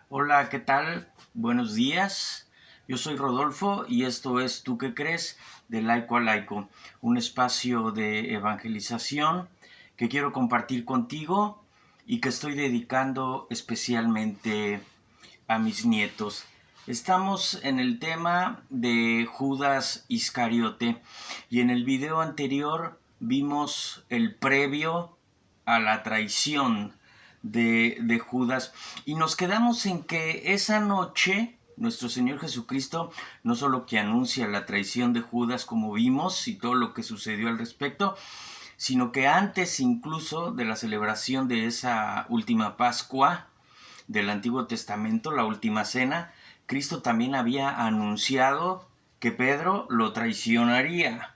Hola, ¿qué tal? Buenos días. Yo soy Rodolfo y esto es ¿Tú qué crees? De Laico a Laico, un espacio de evangelización que quiero compartir contigo y que estoy dedicando especialmente a mis nietos. Estamos en el tema de Judas Iscariote y en el video anterior vimos el previo a la traición de Judas y nos quedamos en que esa noche nuestro Señor Jesucristo no solo que anuncia la traición de Judas como vimos y todo lo que sucedió al respecto, sino que antes incluso de la celebración de esa última Pascua del Antiguo Testamento, la última cena, Cristo también había anunciado que Pedro lo traicionaría.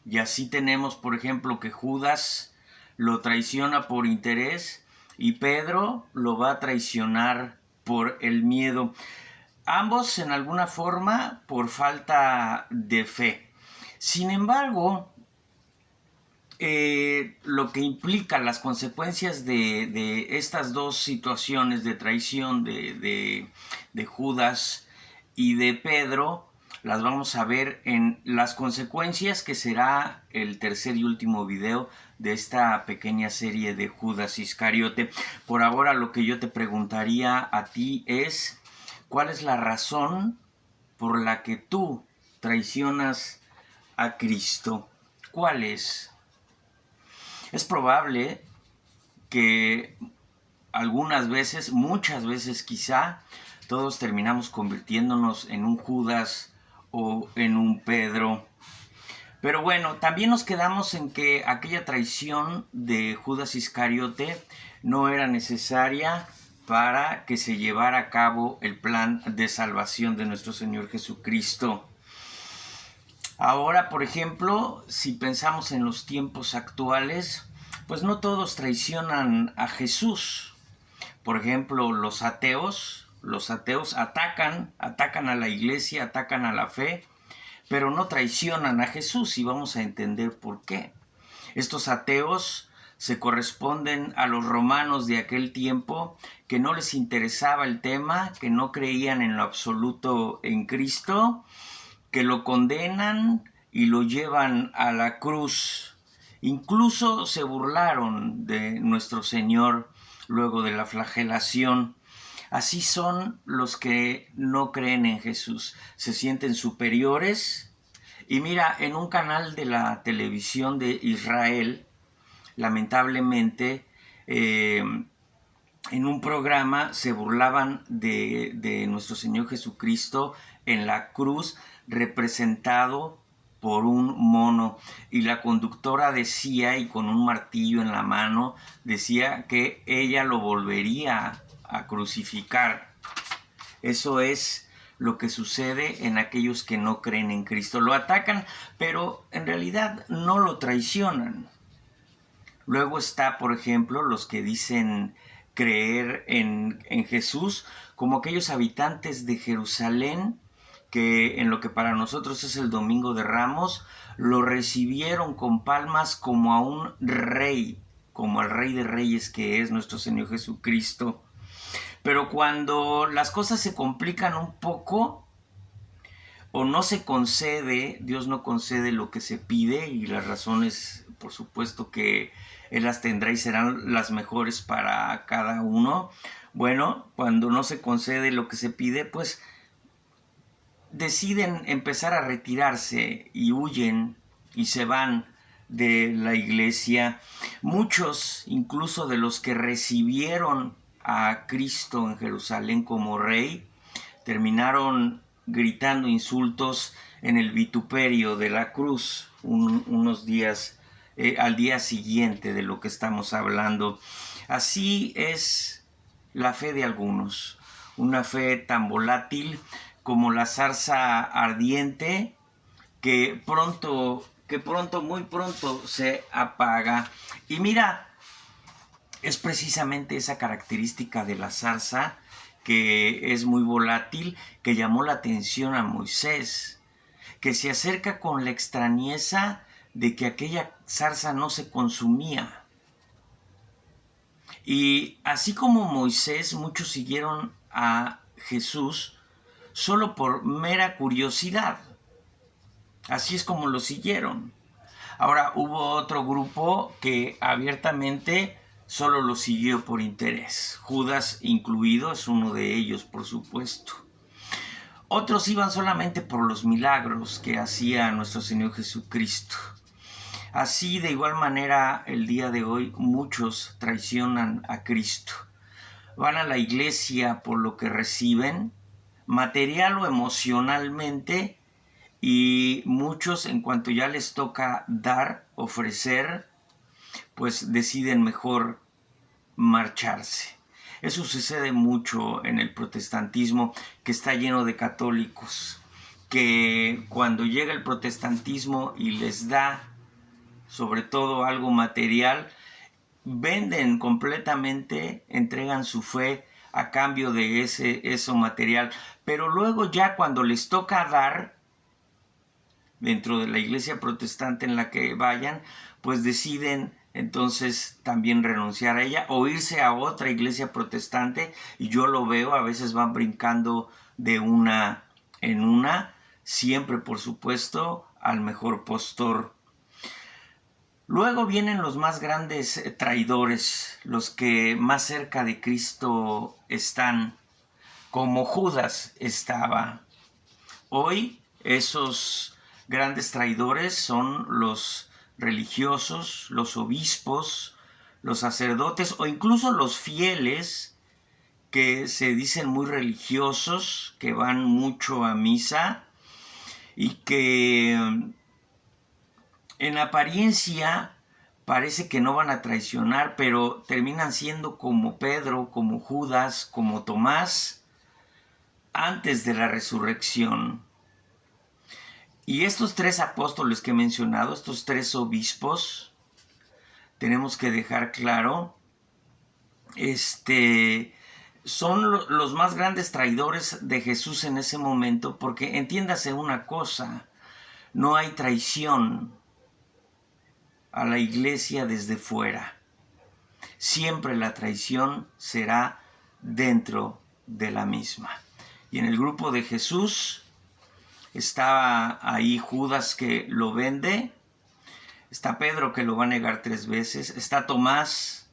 Y así tenemos, por ejemplo, que Judas lo traiciona por interés y Pedro lo va a traicionar por el miedo. Ambos, en alguna forma, por falta de fe. Sin embargo, lo que implica las consecuencias de estas dos situaciones de traición de Judas y de Pedro, las vamos a ver en las consecuencias, que será el tercer y último video de esta pequeña serie de Judas Iscariote. Por ahora, lo que yo te preguntaría a ti es, ¿cuál es la razón por la que tú traicionas a Cristo? ¿Cuál es? Es probable que algunas veces, muchas veces quizá, todos terminamos convirtiéndonos en un Judas o en un Pedro. Pero bueno, también nos quedamos en que aquella traición de Judas Iscariote no era necesaria para que se llevara a cabo el plan de salvación de nuestro Señor Jesucristo. Ahora, por ejemplo, si pensamos en los tiempos actuales, pues no todos traicionan a Jesús. Por ejemplo, los ateos atacan a la iglesia, atacan a la fe, pero no traicionan a Jesús y vamos a entender por qué. Estos ateos se corresponden a los romanos de aquel tiempo que no les interesaba el tema, que no creían en lo absoluto en Cristo, que lo condenan y lo llevan a la cruz. Incluso se burlaron de nuestro Señor luego de la flagelación. Así son los que no creen en Jesús. Se sienten superiores. Y mira, en un canal de la televisión de Israel, lamentablemente, en un programa se burlaban de nuestro Señor Jesucristo en la cruz, representado por un mono, y la conductora decía, y con un martillo en la mano, decía que ella lo volvería a crucificar. Eso es lo que sucede en aquellos que no creen en Cristo. Lo atacan, pero en realidad no lo traicionan. Luego está, por ejemplo, los que dicen creer en Jesús, como aquellos habitantes de Jerusalén que en lo que para nosotros es el Domingo de Ramos, lo recibieron con palmas como a un rey, como al Rey de Reyes que es nuestro Señor Jesucristo. Pero cuando las cosas se complican un poco, o no se concede, Dios no concede lo que se pide, y las razones, por supuesto que Él las tendrá y serán las mejores para cada uno. Bueno, cuando no se concede lo que se pide, pues deciden empezar a retirarse y huyen y se van de la iglesia. Muchos, incluso de los que recibieron a Cristo en Jerusalén como rey, terminaron gritando insultos en el vituperio de la cruz unos días al día siguiente de lo que estamos hablando. Así es la fe de algunos, una fe tan volátil como la zarza ardiente muy pronto se apaga. Y mira, es precisamente esa característica de la zarza, que es muy volátil, que llamó la atención a Moisés, que se acerca con la extrañeza de que aquella zarza no se consumía. Y así como Moisés, muchos siguieron a Jesús solo por mera curiosidad. Así es como lo siguieron. Ahora hubo otro grupo que abiertamente solo lo siguió por interés. Judas incluido es uno de ellos, por supuesto. Otros iban solamente por los milagros que hacía nuestro Señor Jesucristo. Así, de igual manera, el día de hoy muchos traicionan a Cristo. Van a la iglesia por lo que reciben, material o emocionalmente, y muchos, en cuanto ya les toca dar, ofrecer, pues deciden mejor marcharse. Eso sucede mucho en el protestantismo, que está lleno de católicos, que cuando llega el protestantismo y les da sobre todo algo material, venden completamente, entregan su fe a cambio de eso material, pero luego ya cuando les toca dar, dentro de la iglesia protestante en la que vayan, pues deciden entonces también renunciar a ella o irse a otra iglesia protestante, y yo lo veo, a veces van brincando de una en una, siempre por supuesto al mejor postor. Luego vienen los más grandes traidores, los que más cerca de Cristo están, como Judas estaba. Hoy esos grandes traidores son los religiosos, los obispos, los sacerdotes o incluso los fieles que se dicen muy religiosos, que van mucho a misa y que en apariencia parece que no van a traicionar, pero terminan siendo como Pedro, como Judas, como Tomás, antes de la resurrección. Y estos tres apóstoles que he mencionado, estos tres obispos, tenemos que dejar claro, son los más grandes traidores de Jesús en ese momento, porque entiéndase una cosa, no hay traición a la iglesia desde fuera. Siempre la traición será dentro de la misma. Y en el grupo de Jesús estaba ahí Judas, que lo vende, está Pedro, que lo va a negar 3 veces, está Tomás,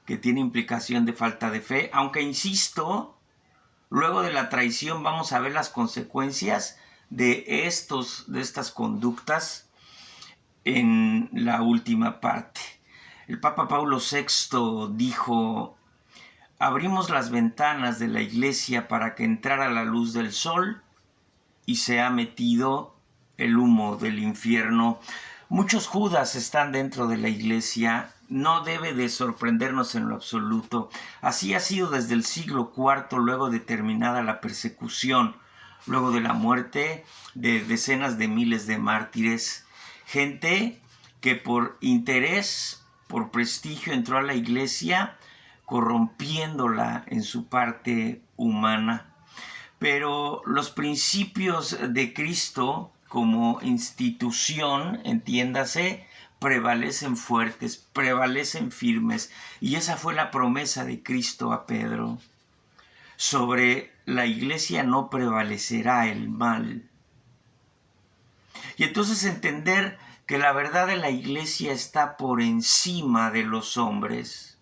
que tiene implicación de falta de fe, aunque insisto, luego de la traición vamos a ver las consecuencias de estas conductas en la última parte. El Papa Paulo VI dijo: abrimos las ventanas de la iglesia para que entrara la luz del sol y se ha metido el humo del infierno. Muchos Judas están dentro de la iglesia, no debe de sorprendernos en lo absoluto. Así ha sido desde el siglo IV, luego de terminada la persecución, luego de la muerte de decenas de miles de mártires. Gente que por interés, por prestigio, entró a la iglesia, corrompiéndola en su parte humana. Pero los principios de Cristo como institución, entiéndase, prevalecen fuertes, prevalecen firmes. Y esa fue la promesa de Cristo a Pedro. Sobre la iglesia no prevalecerá el mal. Y entonces entender que la verdad de la iglesia está por encima de los hombres.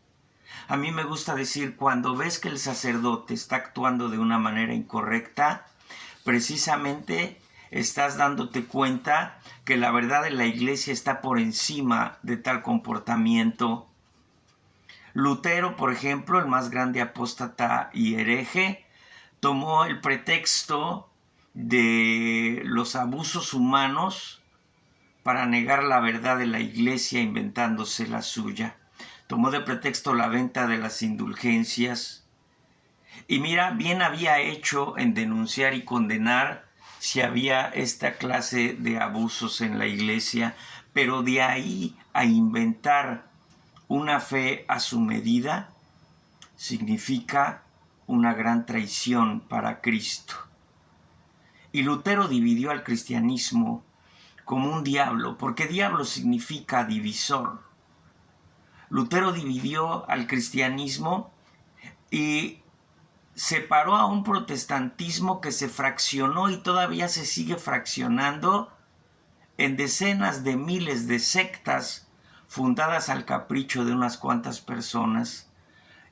A mí me gusta decir, cuando ves que el sacerdote está actuando de una manera incorrecta, precisamente estás dándote cuenta que la verdad de la iglesia está por encima de tal comportamiento. Lutero, por ejemplo, el más grande apóstata y hereje, tomó el pretexto de los abusos humanos para negar la verdad de la iglesia, inventándose la suya. Tomó de pretexto la venta de las indulgencias. Y mira, bien había hecho en denunciar y condenar si había esta clase de abusos en la iglesia, pero de ahí a inventar una fe a su medida significa una gran traición para Cristo. Y Lutero dividió al cristianismo como un diablo, porque diablo significa divisor. Lutero dividió al cristianismo y separó a un protestantismo que se fraccionó y todavía se sigue fraccionando en decenas de miles de sectas fundadas al capricho de unas cuantas personas,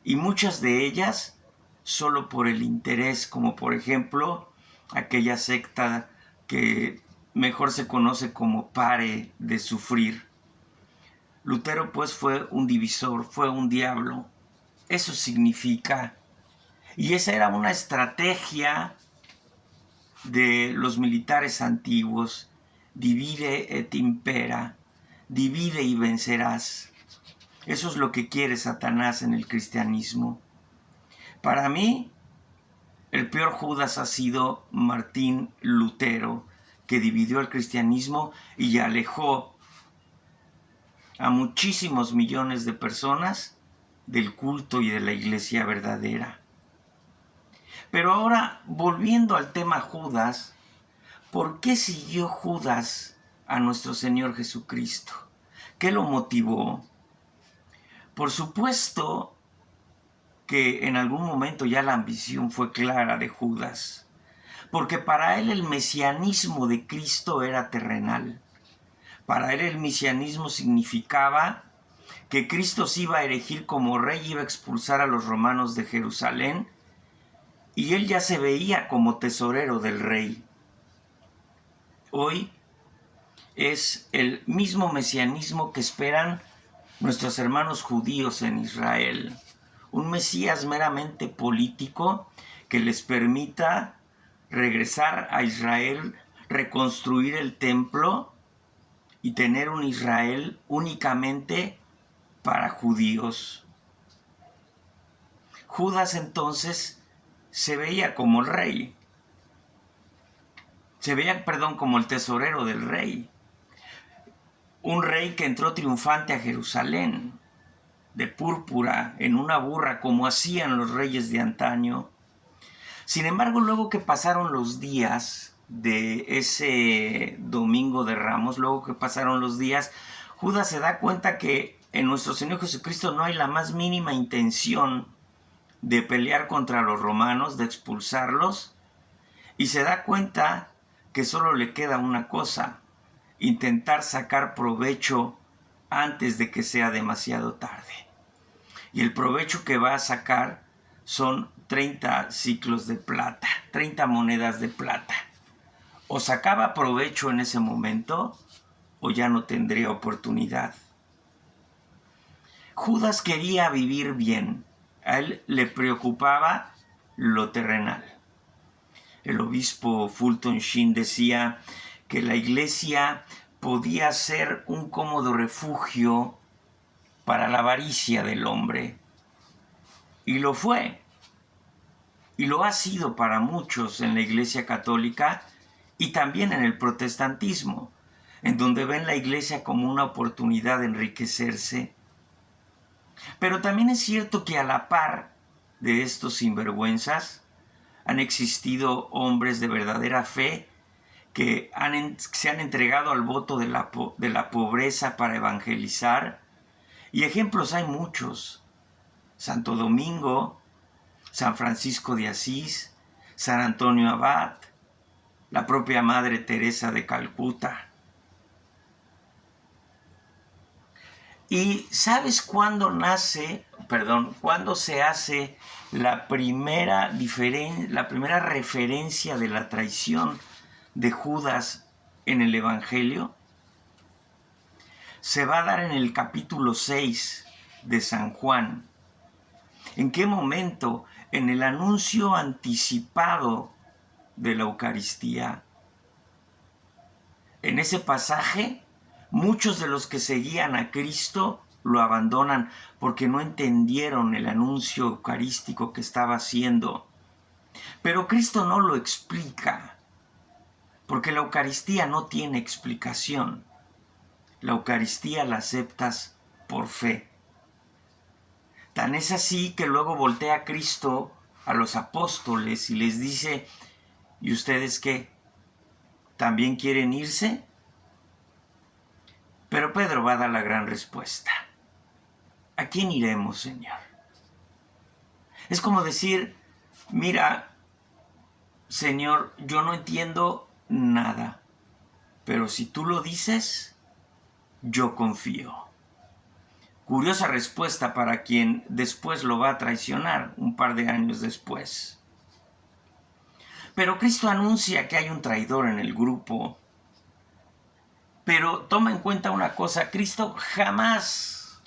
y muchas de ellas solo por el interés, como por ejemplo aquella secta que mejor se conoce como Pare de Sufrir. Lutero pues fue un divisor, fue un diablo. Eso significa, y esa era una estrategia de los militares antiguos: divide et impera, divide y vencerás. Eso es lo que quiere Satanás en el cristianismo. Para mí, el peor Judas ha sido Martín Lutero, que dividió el cristianismo y alejó a muchísimos millones de personas del culto y de la iglesia verdadera. Pero ahora, volviendo al tema Judas, ¿por qué siguió Judas a nuestro Señor Jesucristo? ¿Qué lo motivó? Por supuesto que en algún momento ya la ambición fue clara de Judas, porque para él el mesianismo de Cristo era terrenal. Para él el mesianismo significaba que Cristo se iba a erigir como rey, iba a expulsar a los romanos de Jerusalén, y él ya se veía como tesorero del rey. Hoy es el mismo mesianismo que esperan nuestros hermanos judíos en Israel. Un Mesías meramente político que les permita regresar a Israel, reconstruir el templo y tener un Israel únicamente para judíos. Judas entonces se veía como el rey. Como el tesorero del rey. Un rey que entró triunfante a Jerusalén, de púrpura, en una burra, como hacían los reyes de antaño. Sin embargo, luego que pasaron los días de ese Domingo de Ramos, Judas se da cuenta que en nuestro Señor Jesucristo no hay la más mínima intención de pelear contra los romanos, de expulsarlos, y se da cuenta que solo le queda una cosa: intentar sacar provecho antes de que sea demasiado tarde. Y el provecho que va a sacar son 30 siclos de plata, 30 monedas de plata. O sacaba provecho en ese momento, o ya no tendría oportunidad. Judas quería vivir bien. A él le preocupaba lo terrenal. El obispo Fulton Sheen decía que la iglesia podía ser un cómodo refugio para la avaricia del hombre. Y lo fue. Y lo ha sido para muchos en la Iglesia Católica y también en el protestantismo, en donde ven la iglesia como una oportunidad de enriquecerse. Pero también es cierto que a la par de estos sinvergüenzas han existido hombres de verdadera fe que se han entregado al voto de la pobreza para evangelizar, y ejemplos hay muchos. Santo Domingo, San Francisco de Asís, San Antonio Abad, la propia Madre Teresa de Calcuta. ¿Y sabes cuándo se hace la primera referencia de la traición de Judas en el Evangelio? Se va a dar en el capítulo 6 de San Juan. ¿En qué momento? En el anuncio anticipado de la Eucaristía. En ese pasaje, muchos de los que seguían a Cristo lo abandonan porque no entendieron el anuncio eucarístico que estaba haciendo. Pero Cristo no lo explica, porque la Eucaristía no tiene explicación. La Eucaristía la aceptas por fe. Tan es así que luego voltea a Cristo a los apóstoles y les dice: ¿y ustedes qué? ¿También quieren irse? Pero Pedro va a dar la gran respuesta: ¿a quién iremos, Señor? Es como decir: mira, Señor, yo no entiendo nada, pero si tú lo dices, yo confío. Curiosa respuesta para quien después lo va a traicionar un par de años después. Pero Cristo anuncia que hay un traidor en el grupo. Pero toma en cuenta una cosa, Cristo jamás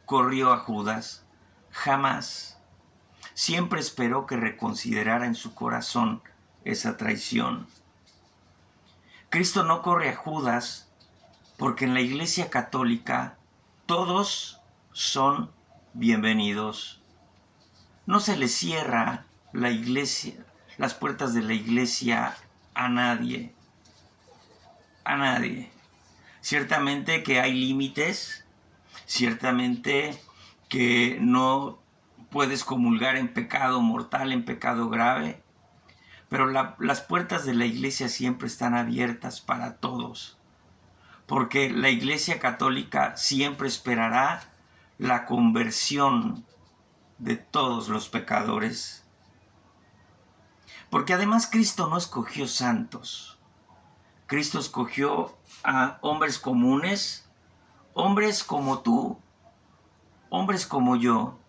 corrió a Judas, jamás. Siempre esperó que reconsiderara en su corazón esa traición. Cristo no corre a Judas porque en la Iglesia Católica todos son bienvenidos. No se le cierra la iglesia, las puertas de la iglesia a nadie. A nadie. Ciertamente que hay límites, ciertamente que no puedes comulgar en pecado mortal, en pecado grave, pero las puertas de la iglesia siempre están abiertas para todos, porque la Iglesia Católica siempre esperará la conversión de todos los pecadores. Porque además Cristo no escogió santos. Cristo escogió a hombres comunes, hombres como tú, hombres como yo.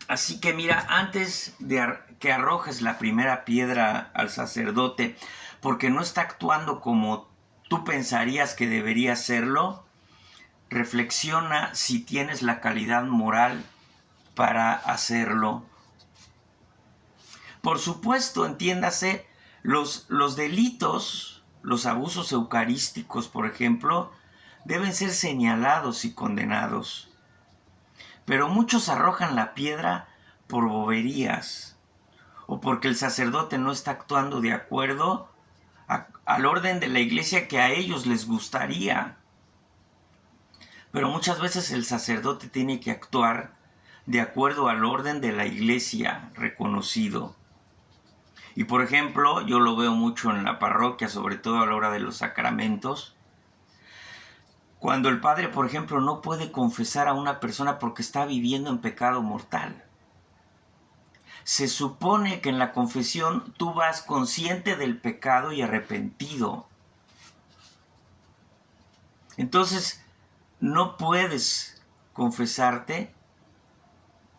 Así que mira, antes de que arrojes la primera piedra al sacerdote, porque no está actuando como tú pensarías que debería hacerlo, reflexiona si tienes la calidad moral para hacerlo. Por supuesto, entiéndase, los delitos, los abusos eucarísticos, por ejemplo, deben ser señalados y condenados. Pero muchos arrojan la piedra por boberías o porque el sacerdote no está actuando de acuerdo al orden de la iglesia que a ellos les gustaría. Pero muchas veces el sacerdote tiene que actuar de acuerdo al orden de la iglesia reconocido. Y por ejemplo, yo lo veo mucho en la parroquia, sobre todo a la hora de los sacramentos. Cuando el padre, por ejemplo, no puede confesar a una persona porque está viviendo en pecado mortal. Se supone que en la confesión tú vas consciente del pecado y arrepentido. Entonces, no puedes confesarte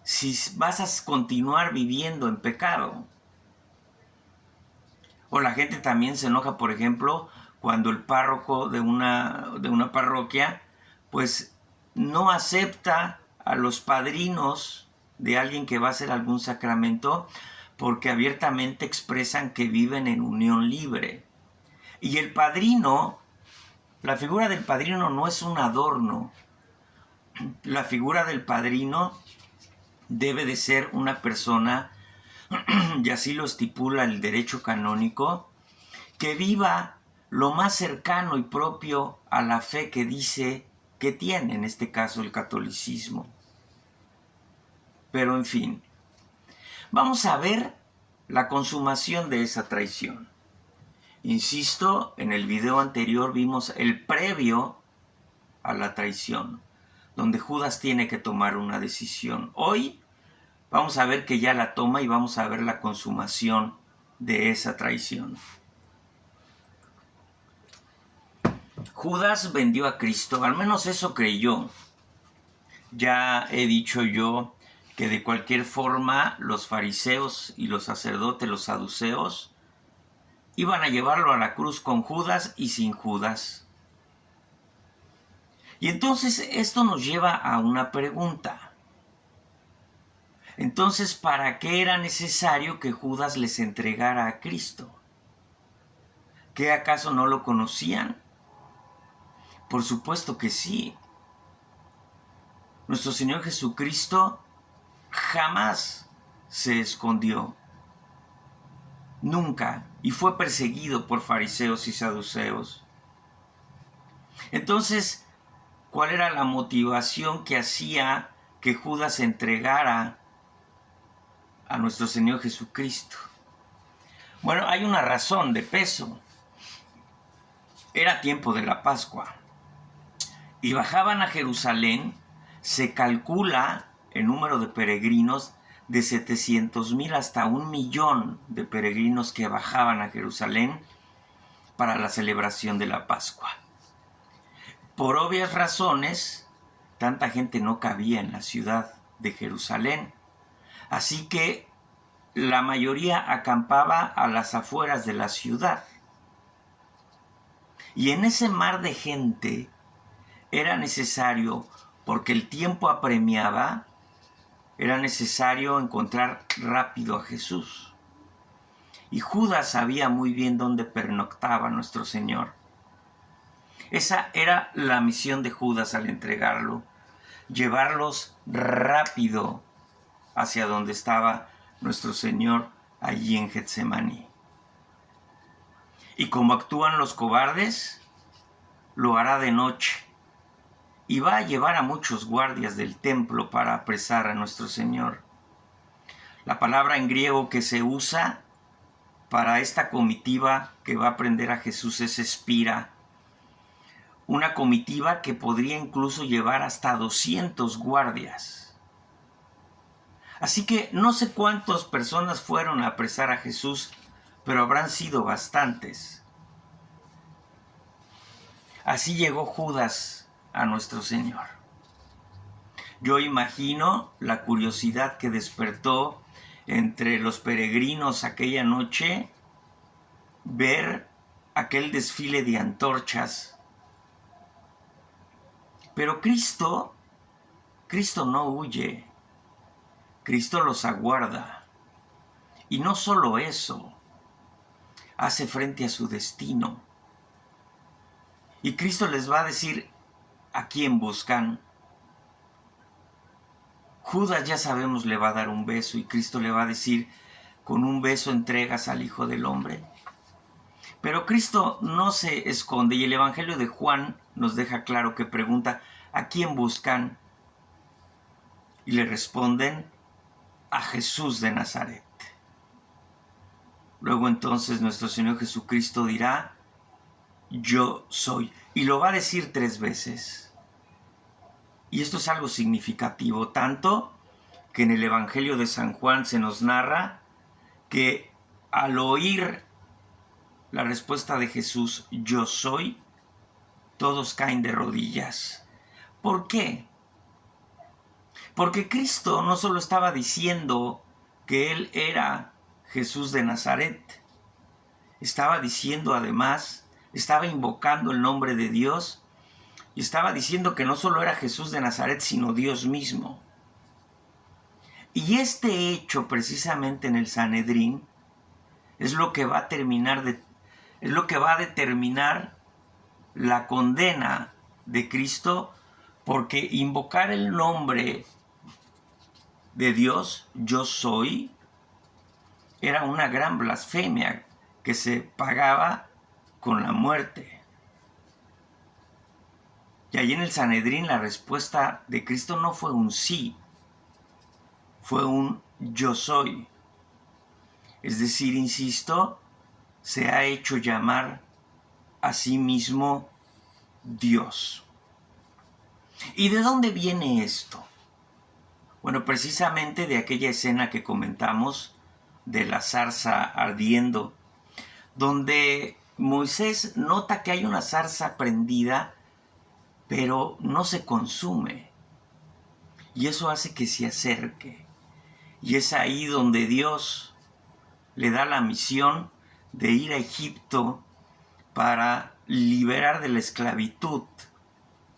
si vas a continuar viviendo en pecado. O la gente también se enoja, por ejemplo, cuando el párroco de una parroquia pues no acepta a los padrinos de alguien que va a hacer algún sacramento porque abiertamente expresan que viven en unión libre. Y el padrino, la figura del padrino no es un adorno. La figura del padrino debe de ser una persona, y así lo estipula el derecho canónico, que viva lo más cercano y propio a la fe que dice que tiene, en este caso el catolicismo. Pero en fin, vamos a ver la consumación de esa traición. Insisto, en el video anterior vimos el previo a la traición, donde Judas tiene que tomar una decisión. Hoy vamos a ver que ya la toma y vamos a ver la consumación de esa traición. Judas vendió a Cristo, al menos eso creyó. Ya he dicho yo que de cualquier forma los fariseos y los sacerdotes, los saduceos, iban a llevarlo a la cruz con Judas y sin Judas. Y entonces esto nos lleva a una pregunta. Entonces, ¿para qué era necesario que Judas les entregara a Cristo? ¿Qué acaso no lo conocían? Por supuesto que sí. Nuestro Señor Jesucristo jamás se escondió. Nunca. Y fue perseguido por fariseos y saduceos. Entonces, ¿cuál era la motivación que hacía que Judas entregara a nuestro Señor Jesucristo? Bueno, hay una razón de peso. Era tiempo de la Pascua. Y bajaban a Jerusalén, se calcula el número de peregrinos de 700,000 hasta 1,000,000 de peregrinos que bajaban a Jerusalén para la celebración de la Pascua. Por obvias razones, tanta gente no cabía en la ciudad de Jerusalén, así que la mayoría acampaba a las afueras de la ciudad. Y en ese mar de gente era necesario, porque el tiempo apremiaba, era necesario encontrar rápido a Jesús. Y Judas sabía muy bien dónde pernoctaba nuestro Señor. Esa era la misión de Judas al entregarlo, llevarlos rápido hacia donde estaba nuestro Señor, allí en Getsemaní. Y como actúan los cobardes, lo hará de noche, y va a llevar a muchos guardias del templo para apresar a nuestro Señor. La palabra en griego que se usa para esta comitiva que va a prender a Jesús es espira, una comitiva que podría incluso llevar hasta 200 guardias. Así que no sé cuántas personas fueron a apresar a Jesús, pero habrán sido bastantes. Así llegó Judas a nuestro Señor. Yo imagino la curiosidad que despertó entre los peregrinos aquella noche ver aquel desfile de antorchas. Pero Cristo no huye. Cristo los aguarda. Y no solo eso, hace frente a su destino. Y Cristo les va a decir a quién buscan. Judas, ya sabemos, le va a dar un beso, y Cristo le va a decir: con un beso entregas al Hijo del Hombre. Pero Cristo no se esconde, y el Evangelio de Juan nos deja claro que pregunta: ¿a quién buscan? Y le responden: a Jesús de Nazaret. Luego entonces nuestro Señor Jesucristo dirá: yo soy. Y lo va a decir 3 veces. Y esto es algo significativo, tanto que en el Evangelio de San Juan se nos narra que al oír la respuesta de Jesús, yo soy, todos caen de rodillas. ¿Por qué? Porque Cristo no solo estaba diciendo que Él era Jesús de Nazaret, estaba diciendo además, estaba invocando el nombre de Dios, y estaba diciendo que no solo era Jesús de Nazaret, sino Dios mismo. Y este hecho, precisamente en el Sanedrín, es lo que va a determinar la condena de Cristo, porque invocar el nombre de Dios, yo soy, era una gran blasfemia que se pagaba con la muerte. Y allí en el Sanedrín la respuesta de Cristo no fue un sí, fue un yo soy. Es decir, insisto, se ha hecho llamar a sí mismo Dios. ¿Y de dónde viene esto? Bueno, precisamente de aquella escena que comentamos de la zarza ardiendo, donde Moisés nota que hay una zarza prendida, pero no se consume. Y eso hace que se acerque. Y es ahí donde Dios le da la misión de ir a Egipto para liberar de la esclavitud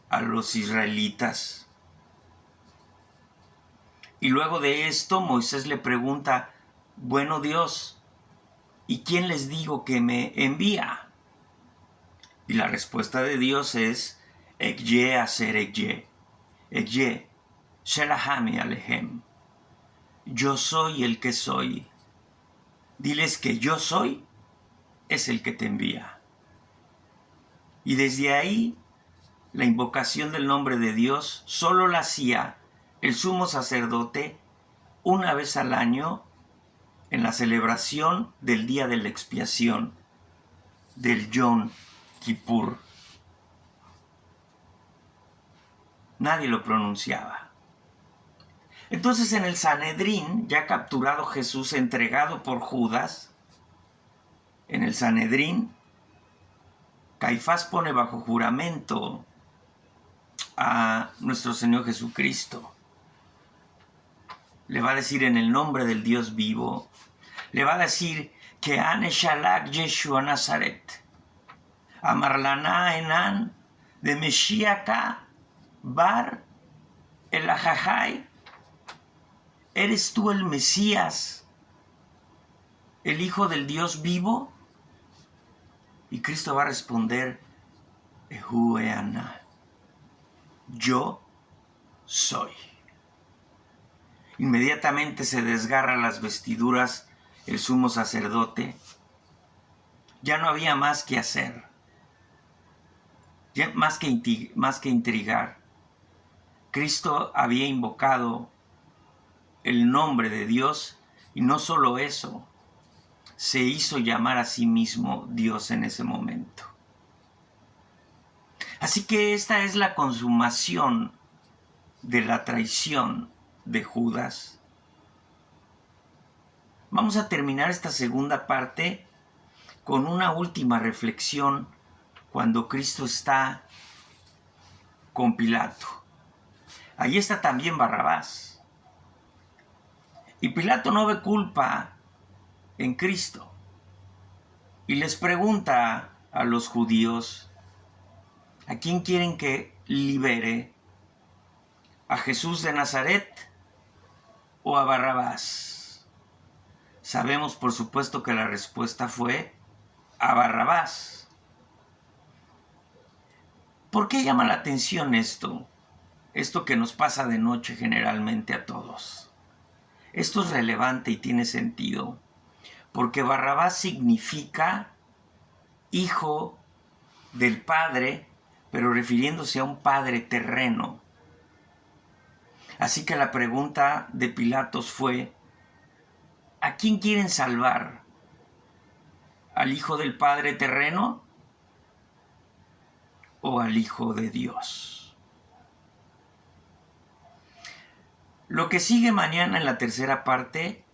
a los israelitas. Y luego de esto, Moisés le pregunta: bueno Dios, ¿y quién les digo que me envía? Y la respuesta de Dios es: Ekye aser ekye, ekye shelahami alehem. Yo soy el que soy. Diles que yo soy es el que te envía. Y desde ahí, la invocación del nombre de Dios solo la hacía el sumo sacerdote una vez al año en la celebración del día de la expiación, del Yom Kippur. Nadie lo pronunciaba. Entonces en el Sanedrín, ya capturado Jesús, entregado por Judas, en el Sanedrín, Caifás pone bajo juramento a nuestro Señor Jesucristo. Le va a decir en el nombre del Dios vivo, le va a decir que Ane Shalak Yeshua Nazaret, Amarlana Enan de Meshiaka Bar Elahajai, ¿eres tú el Mesías, el Hijo del Dios vivo? Y Cristo va a responder, Ehu Eana, yo soy. Inmediatamente se desgarra las vestiduras el sumo sacerdote. Ya no había más que hacer, ya más que intrigar. Cristo había invocado el nombre de Dios y no solo eso, se hizo llamar a sí mismo Dios en ese momento. Así que esta es la consumación de la traición de Judas. Vamos a terminar esta segunda parte con una última reflexión cuando Cristo está con Pilato. Ahí está también Barrabás. Y Pilato no ve culpa en Cristo. Y les pregunta a los judíos, ¿a quién quieren que libere? ¿A Jesús de Nazaret o a Barrabás? Sabemos por supuesto que la respuesta fue a Barrabás. ¿Por qué llama la atención esto? Esto que nos pasa de noche generalmente a todos. Esto es relevante y tiene sentido, porque Barrabás significa hijo del Padre, pero refiriéndose a un padre terreno. Así que la pregunta de Pilatos fue, ¿a quién quieren salvar? ¿Al hijo del Padre terreno o al Hijo de Dios? Lo que sigue mañana en la tercera parte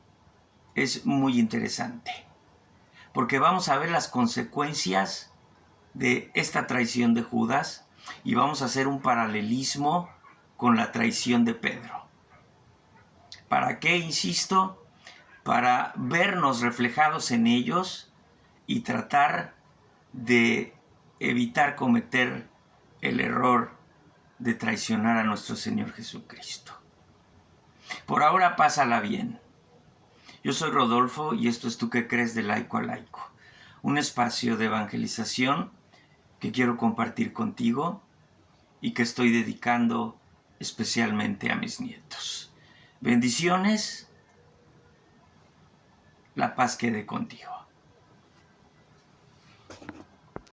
es muy interesante, porque vamos a ver las consecuencias de esta traición de Judas y vamos a hacer un paralelismo con la traición de Pedro. ¿Para qué? Insisto, para vernos reflejados en ellos y tratar de evitar cometer el error de traicionar a nuestro Señor Jesucristo. Por ahora pásala bien. Yo soy Rodolfo y esto es Tú qué crees, de laico a laico, un espacio de evangelización que quiero compartir contigo y que estoy dedicando especialmente a mis nietos. Bendiciones, la paz quede contigo.